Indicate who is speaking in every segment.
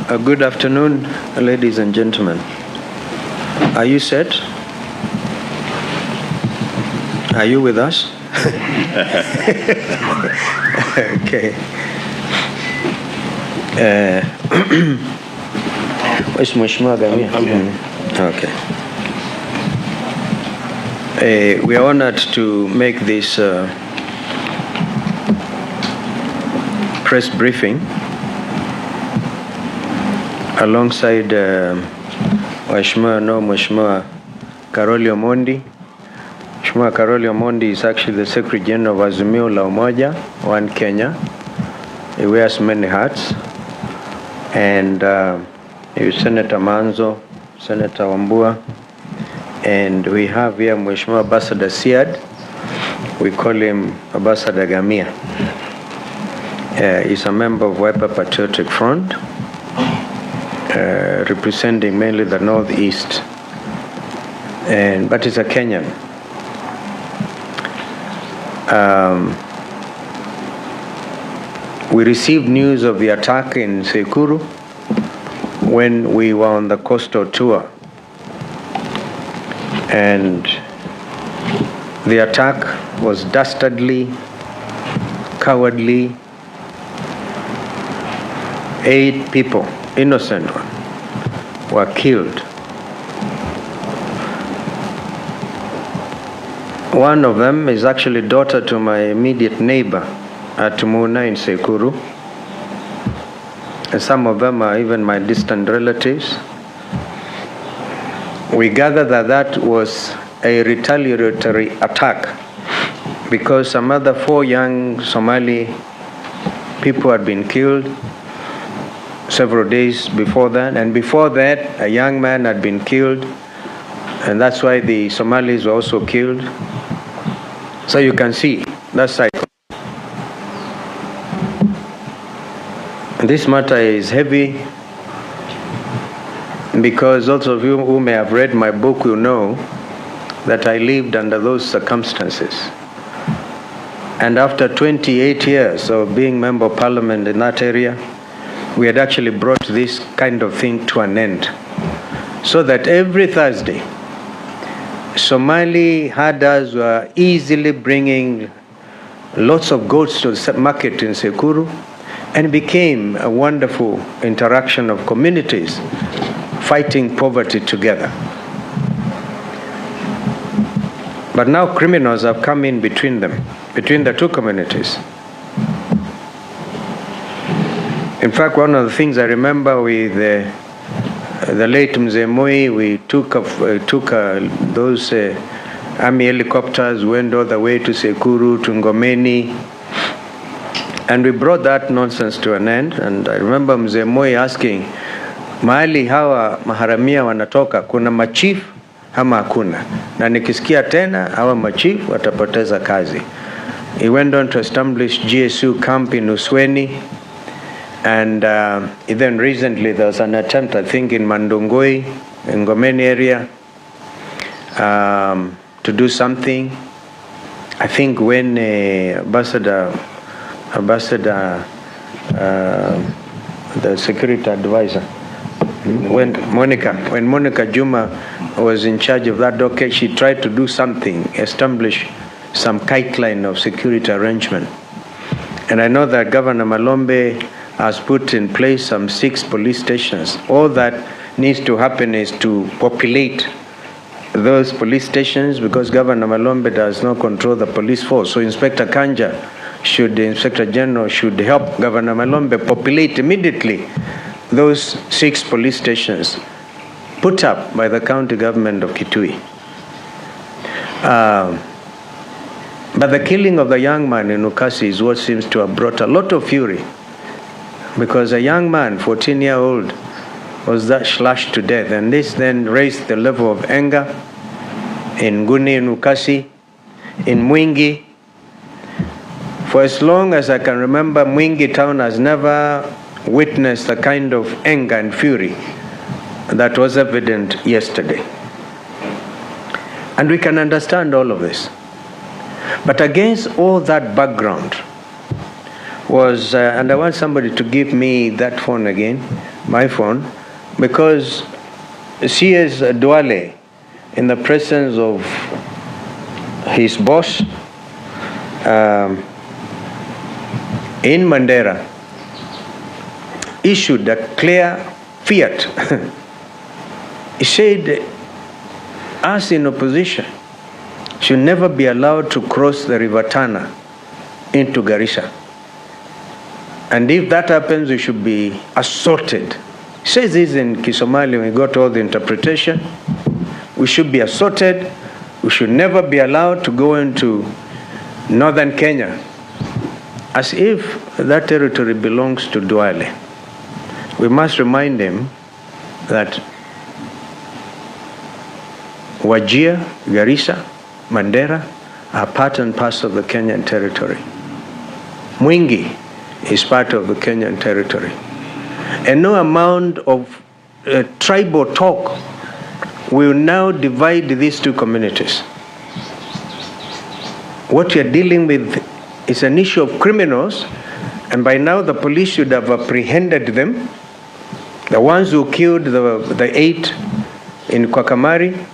Speaker 1: Good afternoon, ladies and gentlemen. Are you set? Are you with us? Okay. Where's Mheshimiwa Gamia? Okay. We are honored to make this press briefing alongside Mheshimiwa Karoli Omondi. Mheshimiwa Karoli Omondi is actually the Secretary General of Azimio la Umoja, One Kenya. He wears many hats. And Senator Manzo, Senator Wambua, and we have here Mheshimiwa Ambassador Siad. We call him Ambassador Gamia. He's a member of Wiper Patriotic Front, representing mainly the Northeast, but he's a Kenyan. We received news of the attack in Sekuru when we were on the coastal tour. And the attack was dastardly, cowardly. 8 people, innocent ones, were killed. One of them is actually daughter to my immediate neighbor at Muna in Sekuru. And some of them are even my distant relatives. We gather that that was a retaliatory attack because some other 4 young Somali people had been killed several days before that. And before that, a young man had been killed. And that's why the Somalis were also killed. So you can see that cycle. This matter is heavy because those of you who may have read my book will know that I lived under those circumstances. And after 28 years of being Member of Parliament in that area, we had actually brought this kind of thing to an end. So that every Thursday, Somali herders were easily bringing lots of goats to the market in Sekuru, and became a wonderful interaction of communities fighting poverty together. But now criminals have come in between them, between the 2 communities. In fact, one of the things I remember with the late Mzee Moi, we took those army helicopters, went all the way to Sekuru, to Ngomeni, and we brought that nonsense to an end. And I remember Mzee Moi asking, mahali hawa maharamia wanatoka, kuna machief ama hakuna? Na nikisikia tena, hawa machief watapoteza kazi. He went on to establish GSU camp in Usweni. And then recently there was an attempt, I think, in Mandungoi, in Ngomeni area, to do something. I think when the security advisor, when Monica Juma was in charge of that docket, she tried to do something, establish some guideline of security arrangement. And I know that Governor Malombe has put in place some 6 police stations. All that needs to happen is to populate those police stations, because Governor Malombe does not control the police force. So Inspector General should help Governor Malombe populate immediately those 6 police stations put up by the county government of Kitui. But the killing of the young man in Ukasi is what seems to have brought a lot of fury, because a young man, 14-year-old, was that slashed to death. And this then raised the level of anger in Guni, in Ukasi, in Mwingi. For as long as I can remember, Mwingi town has never witnessed the kind of anger and fury that was evident yesterday. And we can understand all of this. But against all that background was, and I want somebody to give me that phone again, my phone, because CS Duale, in the presence of his boss in Mandera, issued a clear fiat. He said, us in opposition should never be allowed to cross the River Tana into Garissa. And if that happens, we should be assaulted. He says this in Kisomali, we got all the interpretation. We should be assaulted. We should never be allowed to go into northern Kenya, as if that territory belongs to Duale. We must remind him that Wajir, Garissa, Mandera are part and parcel of the Kenyan territory. Mwingi is part of the Kenyan territory. And no amount of tribal talk will now divide these two communities. What you're dealing with is an issue of criminals, and by now the police should have apprehended them. The ones who killed the 8 in Kwakamari,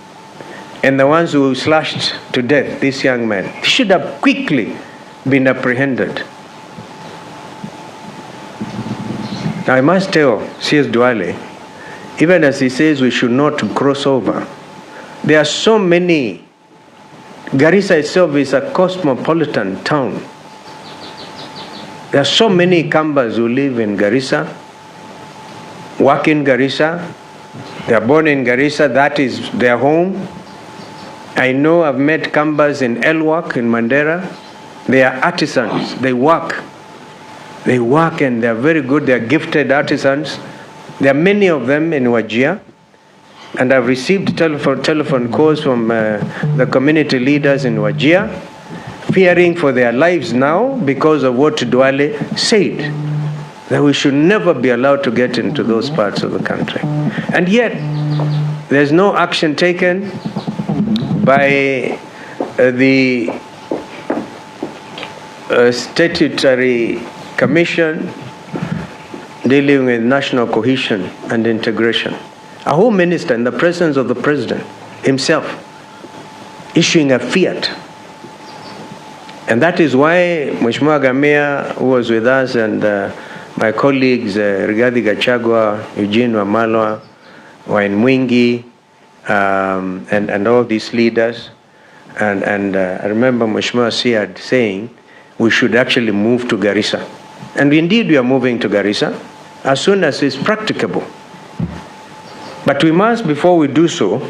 Speaker 1: and the ones who slashed to death this young man. They should have quickly been apprehended. Now I must tell C.S. Duale, even as he says we should not cross over, there are so many. Garissa itself is a cosmopolitan town. There are so many Kambas who live in Garissa, work in Garissa, they are born in Garissa, that is their home. I know I've met Kambas in Elwak, in Mandera. They are artisans, they work. They work and they are very good, they are gifted artisans. There are many of them in Wajir. And I've received telephone calls from the community leaders in Wajir, fearing for their lives now because of what Duale said, that we should never be allowed to get into those parts of the country. And yet, there's no action taken by the statutory commission dealing with national cohesion and integration. A home minister in the presence of the president himself issuing a fiat. And that is why Mheshimiwa Gamia, who was with us, and my colleagues, Rigathi Gachagua, Eugene Wamalwa, Wine Mwingi, and all these leaders, and I remember Mheshimiwa Siad saying we should actually move to Garissa. And indeed we are moving to Garissa as soon as it's practicable. But we must, before we do so,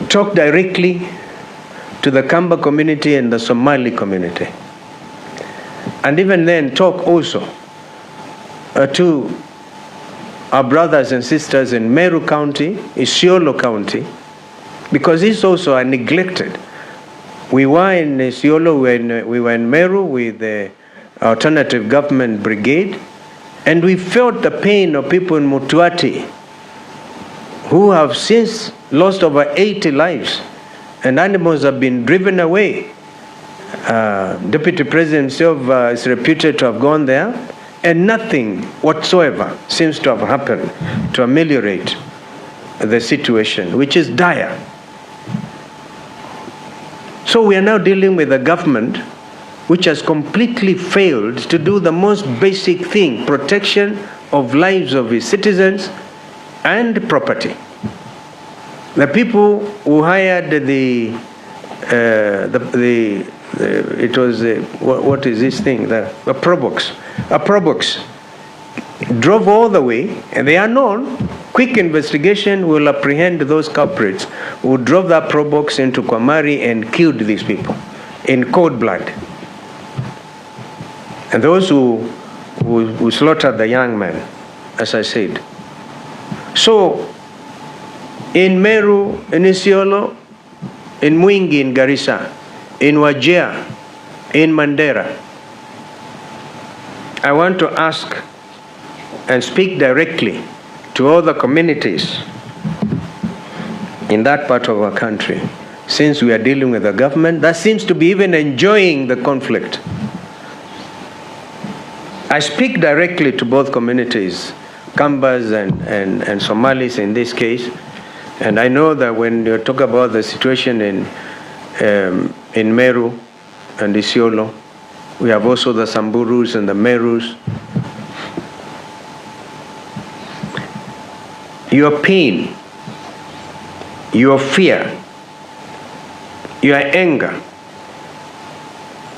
Speaker 1: talk directly to the Kamba community and the Somali community. And even then talk also to our brothers and sisters in Meru County, Isiolo County, because it's also a neglected. We were in Isiolo, we were in Meru with the Alternative Government Brigade, and we felt the pain of people in Mutuati who have since lost over 80 lives, and animals have been driven away. Deputy President himself is reputed to have gone there, and nothing whatsoever seems to have happened to ameliorate the situation, which is dire. So we are now dealing with a government which has completely failed to do the most basic thing, protection of lives of its citizens and property. The people who hired it was what is this thing? A probox drove all the way, and they are known. Quick investigation will apprehend those culprits who drove that probox into Kwamari and killed these people in cold blood. And those who slaughtered the young man, as I said. So, in Meru, in Isiolo, in Mwingi, in Garissa, in Wajir, in Mandera, I want to ask and speak directly to all the communities in that part of our country, since we are dealing with a government that seems to be even enjoying the conflict. I speak directly to both communities Kambas and Somalis in this case. And I know that when you talk about the situation in Meru and Isiolo, we have also the Samburus and the Merus. Your pain, your fear, your anger,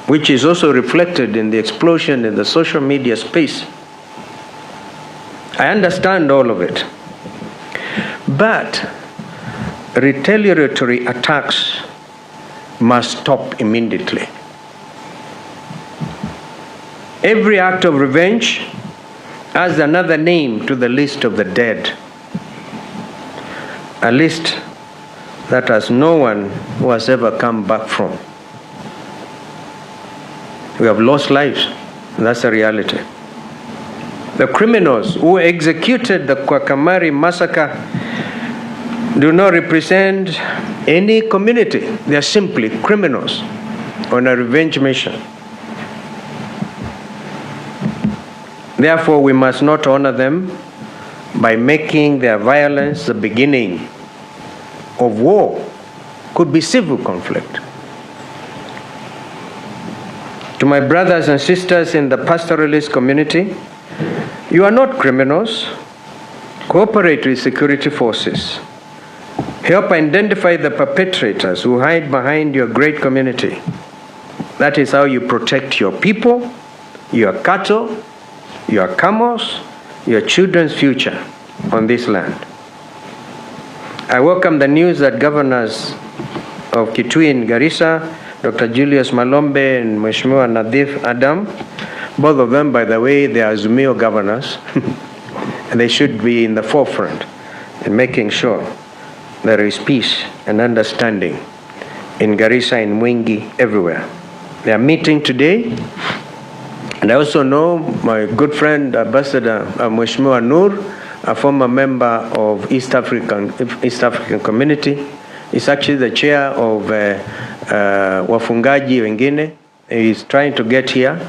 Speaker 1: which is also reflected in the explosion in the social media space. I understand all of it. But retaliatory attacks must stop immediately. Every act of revenge adds another name to the list of the dead. A list that has no one who has ever come back from. We have lost lives. That's a reality. The criminals who executed the Kwakamari massacre do not represent any community. They are simply criminals on a revenge mission. Therefore, we must not honor them by making their violence the beginning of war. Could be civil conflict. To my brothers and sisters in the pastoralist community, you are not criminals. Cooperate with security forces. Help identify the perpetrators who hide behind your great community. That is how you protect your people, your cattle, your camels, your children's future on this land. I welcome the news that governors of Kitui and Garissa, Dr. Julius Malombe and Mheshimiwa Nadif Adam, both of them, by the way, they are Azumio governors, and they should be in the forefront in making sure there is peace and understanding in Garissa, in Mwingi, everywhere. They are meeting today, and I also know my good friend, Ambassador Mheshimiwa Nur, a former member of East African Community, is actually the chair of Wafungaji Wengine. He is trying to get here.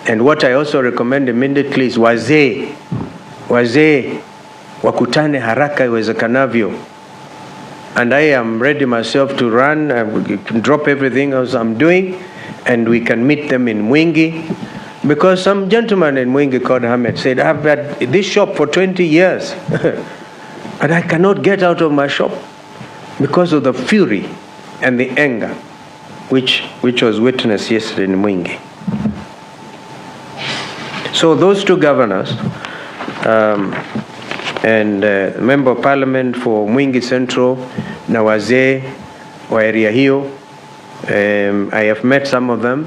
Speaker 1: And what I also recommend immediately is wazee wakutane haraka iwezekanavyo. And I am ready myself to run, drop everything else I'm doing, and we can meet them in Mwingi. Because some gentleman in Mwingi called Ahmed said, I've had this shop for 20 years, and I cannot get out of my shop because of the fury and the anger which was witnessed yesterday in Mwingi. So those two governors and member of parliament for Mwingi Central, na wazee wa area hiyo, I have met some of them,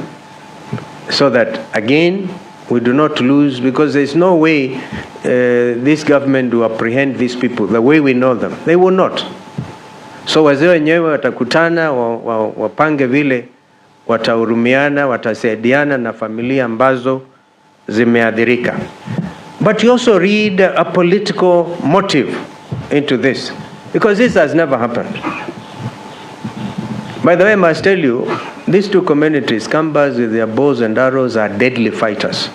Speaker 1: so that again we do not lose, because there's no way this government will apprehend these people the way we know them. They will not. So wazee wenyewe watakutana, wapange vile watahurumiana, watasaidiana na familia ambazo zimeadhirika. But you also read a political motive into this, because this has never happened. By the way, I must tell you, these two communities, Kambas with their bows and arrows, are deadly fighters.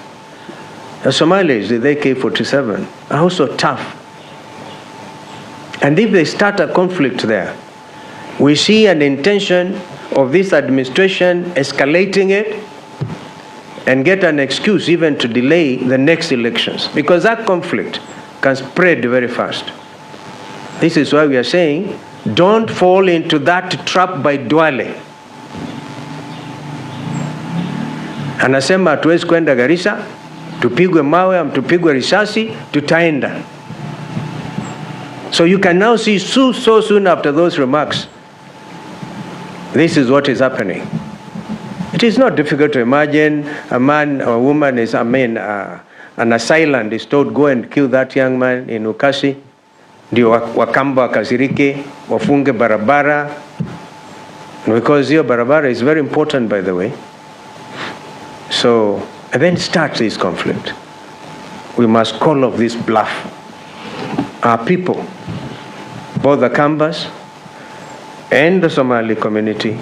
Speaker 1: The Somalis with AK-47 are also tough. And if they start a conflict there, we see an intention of this administration escalating it and get an excuse even to delay the next elections, because that conflict can spread very fast. This is why we are saying, don't fall into that trap by Duale. Anasema hatuwezi kwenda Garissa, tupigwe mawe, tupigwe risasi, tutaenda. So you can now see so soon after those remarks, this is what is happening. It is not difficult to imagine a man or a woman is, an assailant is told, go and kill that young man in Ukasi. Ndio Wakamba wakasirike, wafunge barabara. Because your barabara is very important, by the way. So, and then start this conflict. We must call off this bluff. Our people, both the Kambas and the Somali community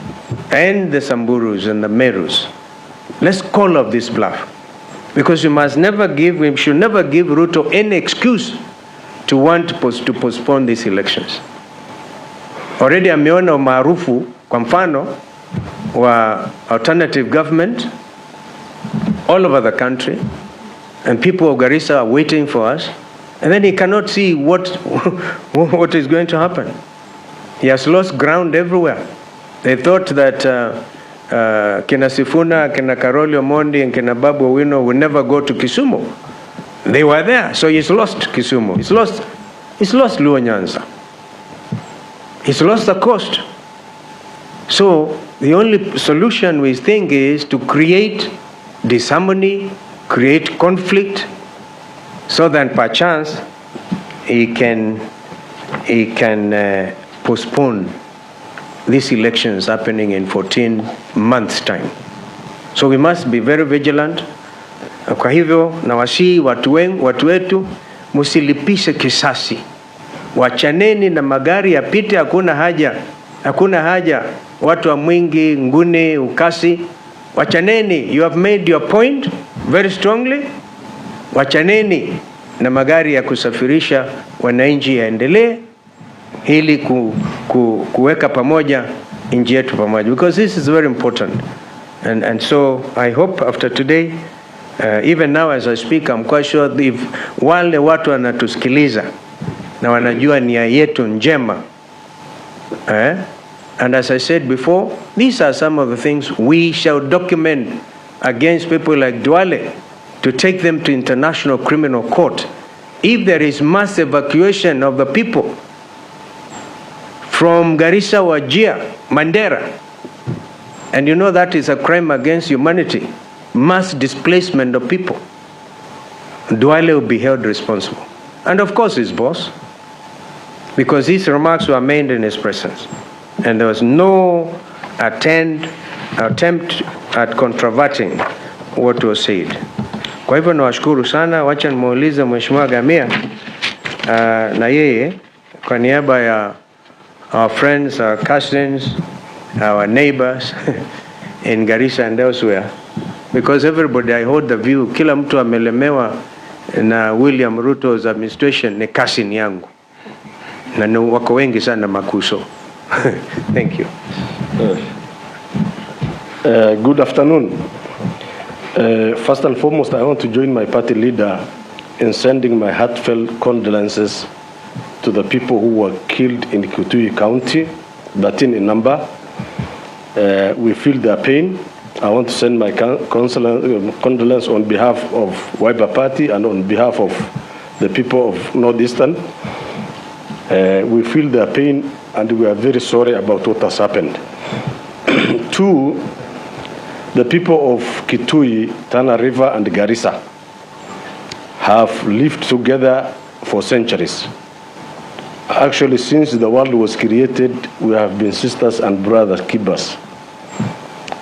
Speaker 1: and the Samburus and the Merus, let's call off this bluff Because we should never give Ruto any excuse to want to postpone these elections. Already ameona umaarufu kwa mfano wa alternative government all over the country, and people of Garissa are waiting for us, and then he cannot see what is going to happen. He has lost ground everywhere. They thought that Kina Sifuna, Kina Karoli Omondi, and Kina Babu Owino would never go to Kisumu. They were there, so he's lost Kisumu. He's lost Luo Nyanza. He's lost the coast. So the only solution we think is to create disharmony, create conflict, so that perchance he can postpone these elections happening in 14 months time. So we must be very vigilant. Kwa hivyo nawasihi watu wetu musilipishe kisasi. Wachaneni na magari yapite, hakuna haja watu wa Mwingi, Nguni, Ukasi. Wachaneni, you have made your point very strongly. Wachaneni na magari ya kusafirisha wananchi yaendelee ili kuweka pamoja nchi yetu pamoja, because this is very important. And so I hope after today, even now as I speak, I'm quite sure if wale watu wanatusikiliza na wanajua nia yetu njema, and as I said before, these are some of the things we shall document against people like Duale to take them to International Criminal Court. If there is mass evacuation of the people from Garissa, Wajir, Mandera, and you know that is a crime against humanity, mass displacement of people, Duale will be held responsible. And of course his boss, because these remarks were made in his presence. And there was no attempt at controverting what was said. Kwa hivyo nawashukuru sana. Wacha nimuulize Mheshimiwa Gamia na yeye kwa niaba ya our friends, our cousins, our neighbors in Garissa and elsewhere, because everybody, I hold the view, kila mtu amelemewa na William Ruto's administration ni cousin yangu, na wako wengi sana makuso. Thank you.
Speaker 2: Good afternoon. First and foremost, I want to join my party leader in sending my heartfelt condolences to the people who were killed in Kitui County, 13 in number. We feel their pain. I want to send my condolence on behalf of Wiper Party and on behalf of the people of Northeastern. We feel their pain and we are very sorry about what has happened. Two, the people of Kitui, Tana River and Garissa have lived together for centuries. Actually, since the world was created, we have been sisters and brothers keepers.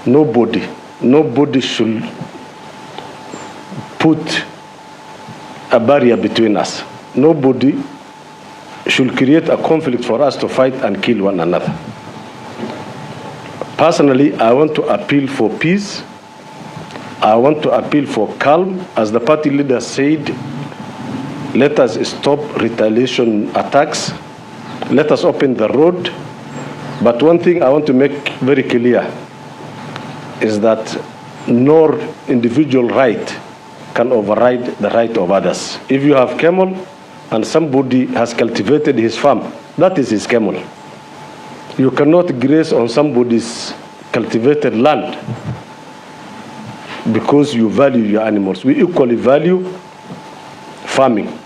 Speaker 2: Nobody should put a barrier between us. Nobody should create a conflict for us to fight and kill one another. Personally, I want to appeal for peace. I want to appeal for calm. As the party leader said, let us stop retaliation attacks. Let us open the road. But one thing I want to make very clear is that no individual right can override the right of others. If you have camel and somebody has cultivated his farm, that is his camel. You cannot graze on somebody's cultivated land because you value your animals. We equally value farming.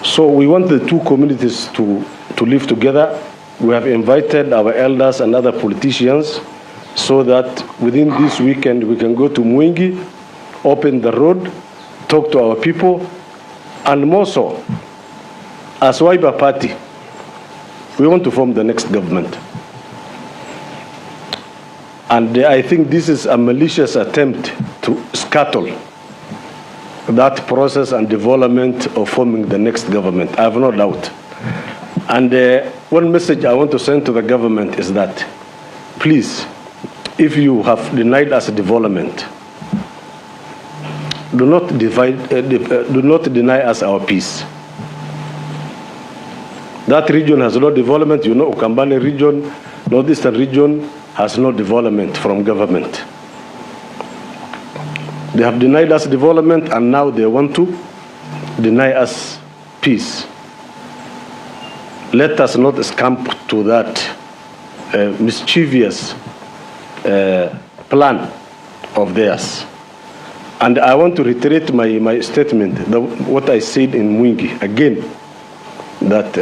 Speaker 2: So we want the two communities to live together. We have invited our elders and other politicians so that within this weekend we can go to Mwingi, open the road, talk to our people, and more so, as Wiper Party, we want to form the next government. And I think this is a malicious attempt to scuttle that process and development of forming the next government. I have no doubt. And one message I want to send to the government is that, please, if you have denied us development, do not deny us our peace. That region has no development. You know, Ukambani region, northeastern region has no development from government. They have denied us development, and now they want to deny us peace. Let us not succumb to that mischievous plan of theirs. And I want to reiterate my statement, what I said in Mwingi again, that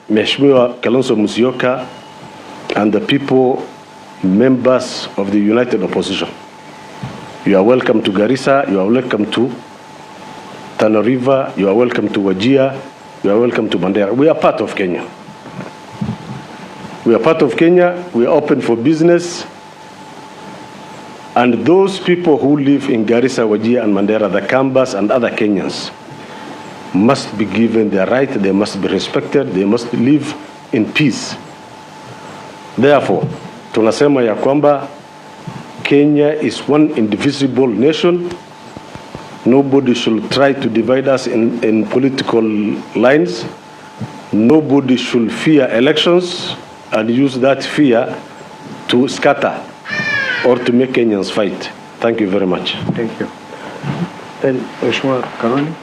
Speaker 2: Mheshimiwa Kalonzo Musyoka and the people, members of the United Opposition, you are welcome to Garissa, you are welcome to Tana River, you are welcome to Wajir, you are welcome to Mandera. We are part of Kenya. We are part of Kenya, we are open for business. And those people who live in Garissa, Wajir, and Mandera, the Kambas and other Kenyans, must be given their right, they must be respected, they must live in peace. Therefore, tunasema ya kwamba Kenya is one indivisible nation. Nobody should try to divide us in political lines. Nobody should fear elections and use that fear to scatter or to make Kenyans fight. Thank you very much.
Speaker 1: Thank you. Then, Mheshimiwa Karoni.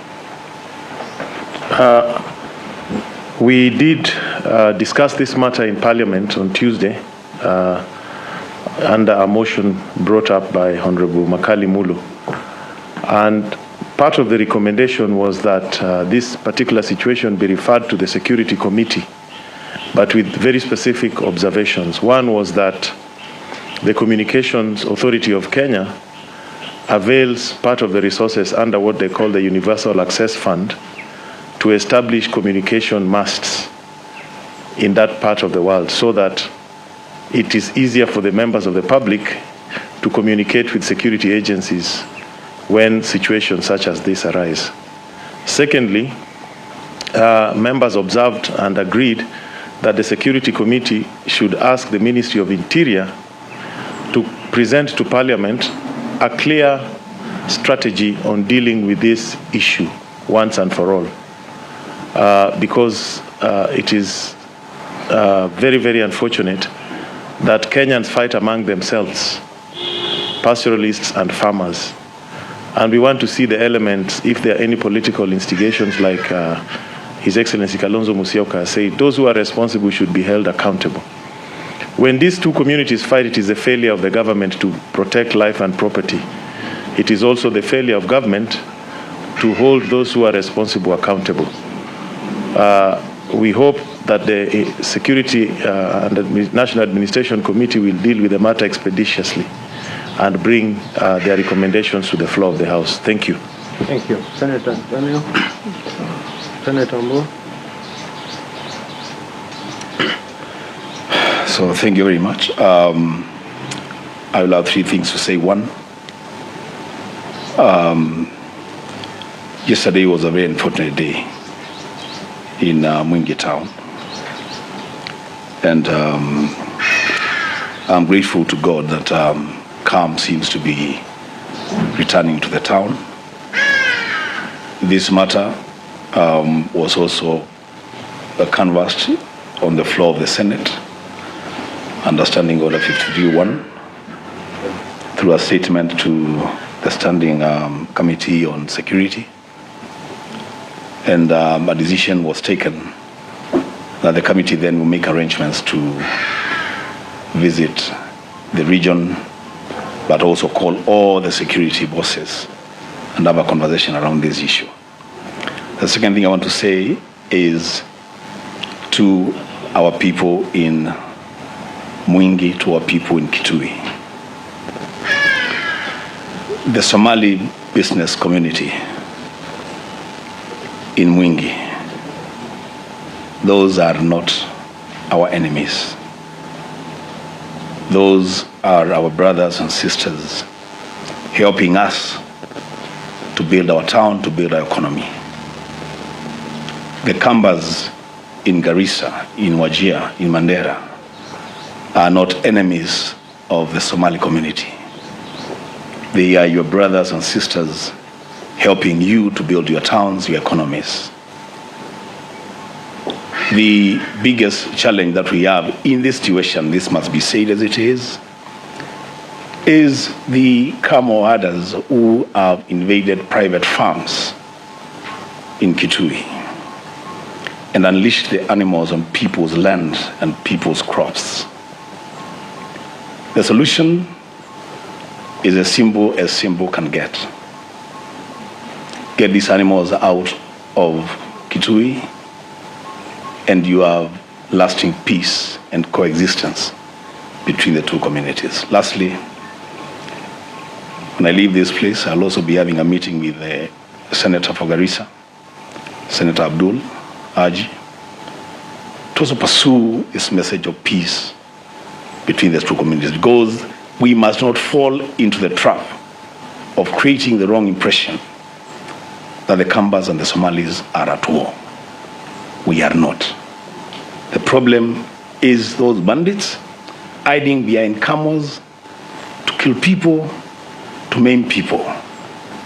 Speaker 3: We did discuss this matter in Parliament on Tuesday under a motion brought up by Honorable Makali Mulu. And part of the recommendation was that this particular situation be referred to the Security Committee, but with very specific observations. One was that the Communications Authority of Kenya avails part of the resources under what they call the Universal Access Fund to establish communication masts in that part of the world so that it is easier for the members of the public to communicate with security agencies when situations such as this arise. Secondly, members observed and agreed that the Security Committee should ask the Ministry of Interior to present to Parliament a clear strategy on dealing with this issue once and for all. Because it is very, very unfortunate that Kenyans fight among themselves, pastoralists and farmers. And we want to see the elements, if there are any political instigations like His Excellency Kalonzo Musyoka said, those who are responsible should be held accountable. When these two communities fight, it is a failure of the government to protect life and property. It is also the failure of government to hold those who are responsible accountable. We hope that the Security and the National Administration Committee will deal with the matter expeditiously and bring their recommendations to the floor of the House. Thank you.
Speaker 1: Thank you. Senator Daniel. Senator Moore.
Speaker 4: So thank you very much. I will have three things to say. One, yesterday was a very unfortunate day in Mwingi town, and I'm grateful to God that calm seems to be returning to the town. This matter was also canvassed on the floor of the Senate under Standing Order 53-1 through a statement to the Standing Committee on Security. And a decision was taken that the committee then will make arrangements to visit the region, but also call all the security bosses and have a conversation around this issue. The second thing I want to say is to our people in Mwingi, to our people in Kitui. The Somali business community in Mwingi, those are not our enemies. Those are our brothers and sisters helping us to build our town, to build our economy. The Kambas in Garissa, in Wajir, in Mandera are not enemies of the Somali community. They are your brothers and sisters helping you to build your towns, your economies. The biggest challenge that we have in this situation, this must be said as it is the camel herders who have invaded private farms in Kitui and unleashed the animals on people's land and people's crops. The solution is as simple can get. Get these animals out of Kitui and you have lasting peace and coexistence between the two communities. Lastly, when I leave this place, I'll also be having a meeting with the Senator for Garissa, Senator Abdul Haji, to also pursue this message of peace between the two communities, because we must not fall into the trap of creating the wrong impression that the Kambas and the Somalis are at war. We are not. The problem is those bandits hiding behind camels to kill people, to maim people.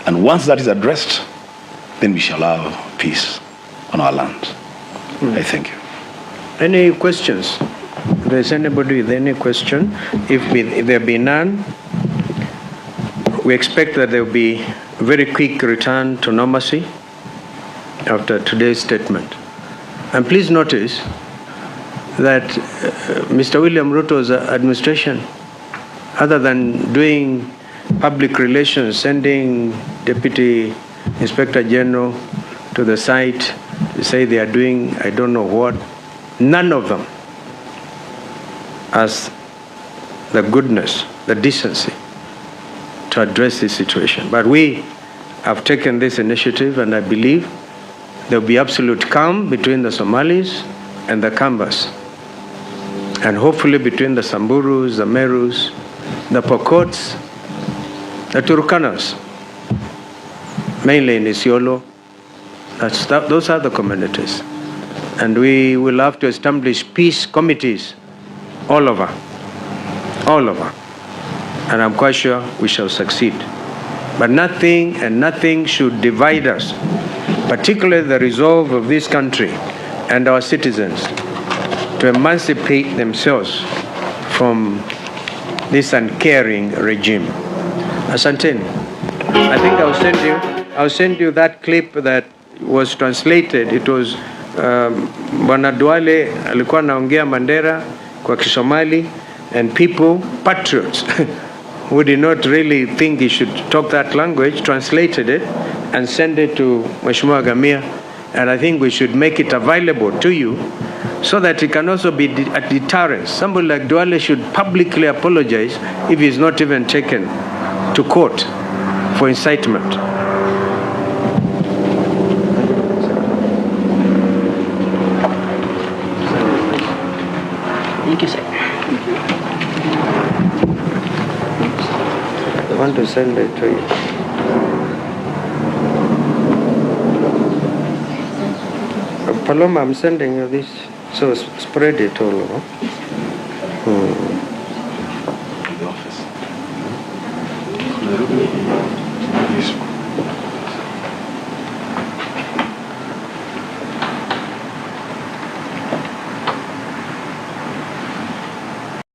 Speaker 4: And once that is addressed, then we shall have peace on our land. I thank you.
Speaker 1: Any questions? If there's anybody with any question, if there be none, we expect that there will be a very quick return to normalcy after today's statement. And please notice that Mr. William Ruto's administration, other than doing public relations, sending Deputy Inspector General to the site to say they are doing I don't know what, none of them has the goodness, the decency to address this situation. But we have taken this initiative, and I believe there will be absolute calm between the Somalis and the Kambas, and hopefully between the Samburus, the Merus, the Pokots, the Turkanas, mainly in Isiolo. Those are the communities. And we will have to establish peace committees all over. And I'm quite sure we shall succeed. But nothing should divide us, particularly the resolve of this country and our citizens to emancipate themselves from this uncaring regime. Asanteni. I think I'll send you that clip that was translated. It was Bwana Duale alikuwa anaongea Mandera kwa Kisomali, and people, patriots, who did not really think he should talk that language, translated it and sent it to Mheshimiwa Gamia. And I think we should make it available to you so that it can also be a deterrence. Somebody like Duale should publicly apologize if he's not even taken to court for incitement.
Speaker 5: Thank you, sir.
Speaker 1: I want to send it to you. Paloma, I'm sending you this, so spread it all over.